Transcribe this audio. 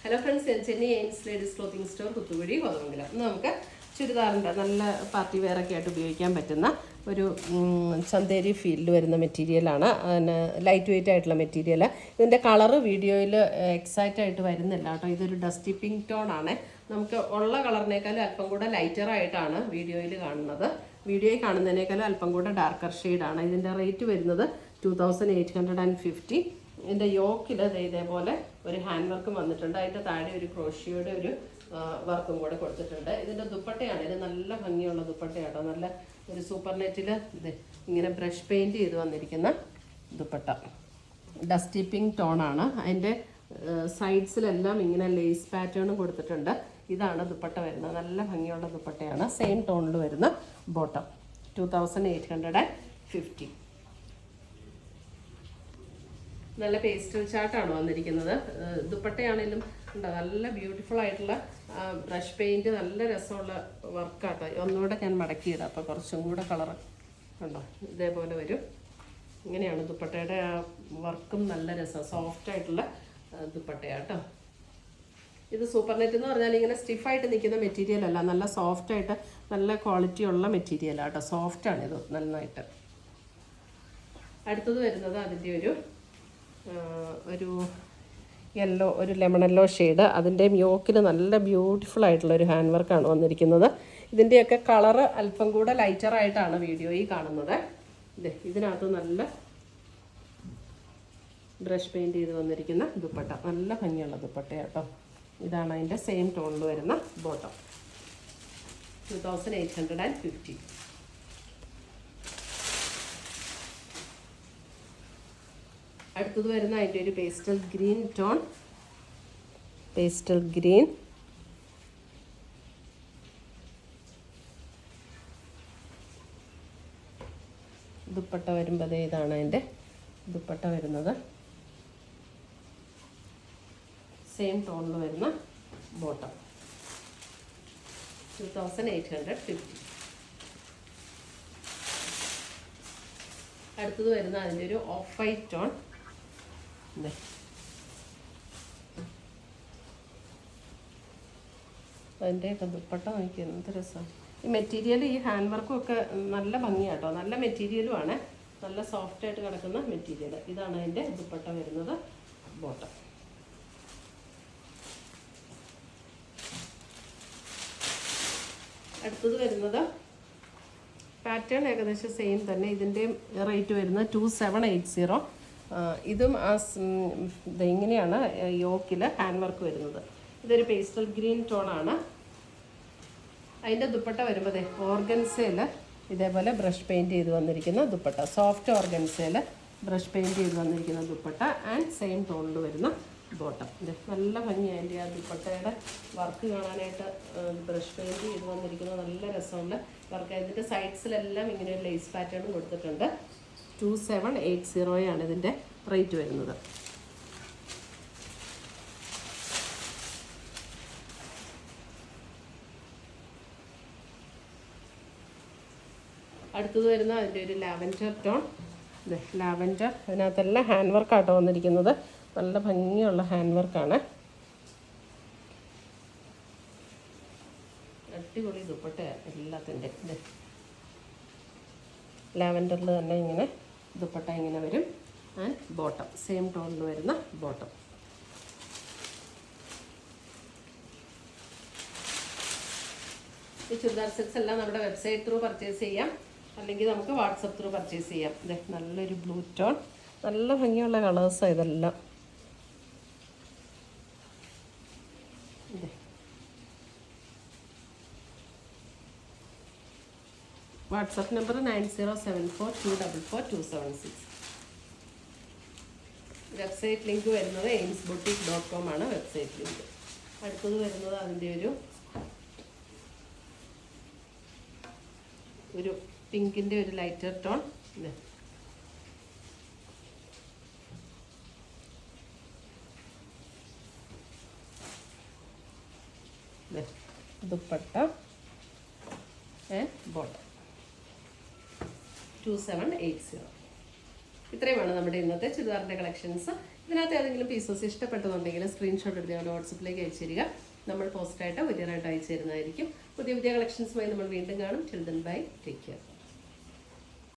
Hello friends, ഞാൻ Chennai Aims ladies clothing store Kuthukuzhi Kothamangalam. ഇന്ന് നമുക്ക് ചുരിദാറിൻ്റെ നല്ല പാർട്ടി വെയറൊക്കെ ആയിട്ട് ഉപയോഗിക്കാൻ പറ്റുന്ന ഒരു ചന്തേരി ഫീൽഡ് വരുന്ന മെറ്റീരിയലാണ്. പിന്നെ ലൈറ്റ് വെയിറ്റ് ആയിട്ടുള്ള മെറ്റീരിയൽ. ഇതിൻ്റെ കളറ് വീഡിയോയിൽ എക്സാക്റ്റ് ആയിട്ട് വരുന്നില്ല കേട്ടോ. ഇതൊരു ഡസ്റ്റി പിങ്ക് ടോൺ ആണ്. നമുക്ക് ഉള്ള കളറിനേക്കാളും അല്പം കൂടെ ലൈറ്ററായിട്ടാണ് വീഡിയോയിൽ കാണുന്നത്. വീഡിയോയിൽ കാണുന്നതിനേക്കാളും അല്പം കൂടെ ഡാർക്കർ ഷെയ്ഡാണ്. ഇതിൻ്റെ റേറ്റ് വരുന്നത് 2850. ഇതിൻ്റെ യോക്കിൽ ഇതേപോലെ ഒരു ഹാൻഡ് വർക്കും വന്നിട്ടുണ്ട്. അതിൻ്റെ താഴെ ഒരു ക്രോഷിയോയുടെ ഒരു വർക്കും കൂടെ കൊടുത്തിട്ടുണ്ട്. ഇതിൻ്റെ ദുപ്പട്ടയാണ്. ഇത് നല്ല ഭംഗിയുള്ള ദുപ്പട്ടയാട്ടോ. നല്ല ഒരു സൂപ്പർ നെറ്റിൽ ഇത് ഇങ്ങനെ ബ്രഷ് പെയിൻറ്റ് ചെയ്ത് വന്നിരിക്കുന്ന ദുപ്പട്ട. Dusty pink ടോണാണ്. അതിൻ്റെ സൈഡ്സിലെല്ലാം ഇങ്ങനെ ലേസ് പാറ്റേണും കൊടുത്തിട്ടുണ്ട്. ഇതാണ് ദുപ്പട്ട വരുന്നത്. നല്ല ഭംഗിയുള്ള ദുപ്പട്ടയാണ്. സെയിം ടോണിൽ വരുന്ന ബോട്ടം. 2850. നല്ല പേസ്റ്റൽ ചാർട്ടാണ് വന്നിരിക്കുന്നത്. ദുപ്പട്ടയാണെങ്കിലും ഉണ്ടോ നല്ല ബ്യൂട്ടിഫുൾ ആയിട്ടുള്ള ബ്രഷ് പെയിൻറ്റ്, നല്ല രസമുള്ള വർക്കാട്ടോ. ഒന്നുകൂടെ ഞാൻ മടക്കിയിടാം, അപ്പോൾ കുറച്ചും കൂടെ കളർ ഉണ്ടോ ഇതേപോലെ വരും. ഇങ്ങനെയാണ് ദുപ്പട്ടയുടെ വർക്കും. നല്ല രസം, സോഫ്റ്റ് ആയിട്ടുള്ള ദുപ്പട്ടയാട്ടോ. ഇത് സൂപ്പർ നെറ്റ് എന്ന് പറഞ്ഞാൽ ഇങ്ങനെ സ്റ്റിഫായിട്ട് നിൽക്കുന്ന മെറ്റീരിയൽ അല്ല, നല്ല സോഫ്റ്റായിട്ട് നല്ല ക്വാളിറ്റി ഉള്ള മെറ്റീരിയലാട്ടോ. സോഫ്റ്റാണിത് നന്നായിട്ട്. അടുത്തത് വരുന്നത് അതിൻ്റെ ഒരു യെല്ലോ, ഒരു ലെമൺ യെല്ലോ ഷെയ്ഡ്. അതിൻ്റെ യോക്കിൽ നല്ല ബ്യൂട്ടിഫുൾ ആയിട്ടുള്ള ഒരു ഹാൻഡ് വർക്കാണ് വന്നിരിക്കുന്നത്. ഇതിൻ്റെയൊക്കെ കളറ് അല്പം കൂടെ ലൈറ്ററായിട്ടാണ് വീഡിയോയിൽ കാണുന്നത്. ഇതിനകത്ത് നല്ല ബ്രഷ് പെയിൻറ്റ് ചെയ്ത് വന്നിരിക്കുന്ന ദുപ്പട്ട. നല്ല ഭംഗിയുള്ള ദുപ്പട്ടയാട്ടോ. ഇതാണ് അതിൻ്റെ സെയിം ടോണിൽ വരുന്ന ബോട്ടം. 2850. അടുത്തത് വരുന്ന അതിൻ്റെ ഒരു pastel green tone. Pastel green. Dupatta വരുമ്പോൾ ഇതാണ് അതിൻ്റെ ദുപ്പട്ട വരുന്നത്. സെയിം ടോണിൽ വരുന്ന ബോട്ടം. 2850. അടുത്തത് വരുന്ന അതിൻ്റെ ഒരു ഓഫ് വൈറ്റ് ടോൺ. അതിൻ്റെയൊക്കെ ദുപ്പട്ട നോക്കി എന്ത് രസമാണ്. ഈ മെറ്റീരിയൽ, ഈ ഹാൻഡ് വർക്കും ഒക്കെ നല്ല ഭംഗിയാട്ടോ. നല്ല മെറ്റീരിയലുമാണ്. നല്ല സോഫ്റ്റായിട്ട് കിടക്കുന്ന മെറ്റീരിയൽ. ഇതാണ് അതിൻ്റെ ദുപ്പട്ട വരുന്നത്, ബോട്ടം. അടുത്തത് വരുന്നത് പാറ്റേൺ ഏകദേശം സെയിം തന്നെ. ഇതിൻ്റെയും റേറ്റ് വരുന്നത് 2780. ഇതും ഇങ്ങനെയാണ് യോക്കിൽ ഹാൻഡ് വർക്ക് വരുന്നത്. ഇതൊരു പേസ്റ്റൽ ഗ്രീൻ ടോണാണ്. അതിൻ്റെ ദുപ്പട്ട വരുമ്പോൾ ഓർഗൻസയിൽ ഇതേപോലെ ബ്രഷ് പെയിൻറ്റ് ചെയ്ത് വന്നിരിക്കുന്ന ദുപ്പട്ട. സോഫ്റ്റ് ഓർഗൻസയിൽ ബ്രഷ് പെയിൻറ്റ് ചെയ്ത് വന്നിരിക്കുന്ന ദുപ്പട്ട ആൻഡ് സെയിം ടോണിൽ വരുന്ന ബോട്ടം. നല്ല ഭംഗിയാണ് അതിൻ്റെ ആ ദുപ്പട്ടയുടെ വർക്ക് കാണാനായിട്ട്. ബ്രഷ് പെയിൻറ്റ് ചെയ്ത് വന്നിരിക്കുന്ന നല്ല രസമുള്ള വർക്ക്. ഇതിൻ്റെ സൈഡ്സിലെല്ലാം ഇങ്ങനെ ഒരു ലേസ് പാറ്റേണും കൊടുത്തിട്ടുണ്ട്. 2780 ഇതിൻ്റെ റേറ്റ് വരുന്നത്. അടുത്തത് വരുന്ന അതിൻ്റെ ഒരു ലാവൻഡർ ടോൺ. ലാവൻഡർ. അതിനകത്തെല്ലാം ഹാൻഡ് വർക്കാട്ടോ വന്നിരിക്കുന്നത്. നല്ല ഭംഗിയുള്ള ഹാൻഡ് വർക്കാണ്. അടിപൊളി ദുപ്പട്ടയാണ് എല്ലാത്തിൻ്റെ. ലാവൻഡറിൽ തന്നെ ഇങ്ങനെ ദുപ്പട്ട ഇങ്ങനെ വരും. ആൻഡ് ബോട്ടം സെയിം ടോണിൽ വരുന്ന ബോട്ടം. ഈ ചുരിദാർ സെറ്റ്സ് എല്ലാം നമ്മുടെ വെബ്സൈറ്റ് ത്രൂ പർച്ചേസ് ചെയ്യാം, അല്ലെങ്കിൽ നമുക്ക് വാട്സപ്പ് ത്രൂ പർച്ചേസ് ചെയ്യാം. നല്ലൊരു ബ്ലൂ ടോൺ. നല്ല ഭംഗിയുള്ള കളേഴ്സാണ് ഇതെല്ലാം. WhatsApp number 9074244276. വെബ്സൈറ്റ് ലിങ്ക് വരുന്നത് aimsboutique.com ആണ് വെബ്സൈറ്റ് ലിങ്ക്. അടുത്തത് വരുന്നത് അതിൻ്റെ ഒരു പിങ്കിൻ്റെ ഒരു lighter tone. Dupatta and bottom. 2780. ഇത്രയുമാണ് നമ്മുടെ ഇന്നത്തെ ചുരിദാറിൻ്റെ കളക്ഷൻസ്. ഇതിനകത്ത് ഏതെങ്കിലും പീസസ് ഇഷ്ടപ്പെട്ടതുണ്ടെങ്കിൽ സ്ക്രീൻഷോട്ട് എടുത്ത് ഞങ്ങളുടെ വാട്സപ്പിലേക്ക് അയച്ചു തരിക. നമ്മൾ പോസ്റ്റായിട്ട് കൊറിയറായിട്ട് അയച്ചു തരുന്നതായിരിക്കും. പുതിയ പുതിയ കളക്ഷൻസുമായി നമ്മൾ വീണ്ടും കാണും. Children bye, take care.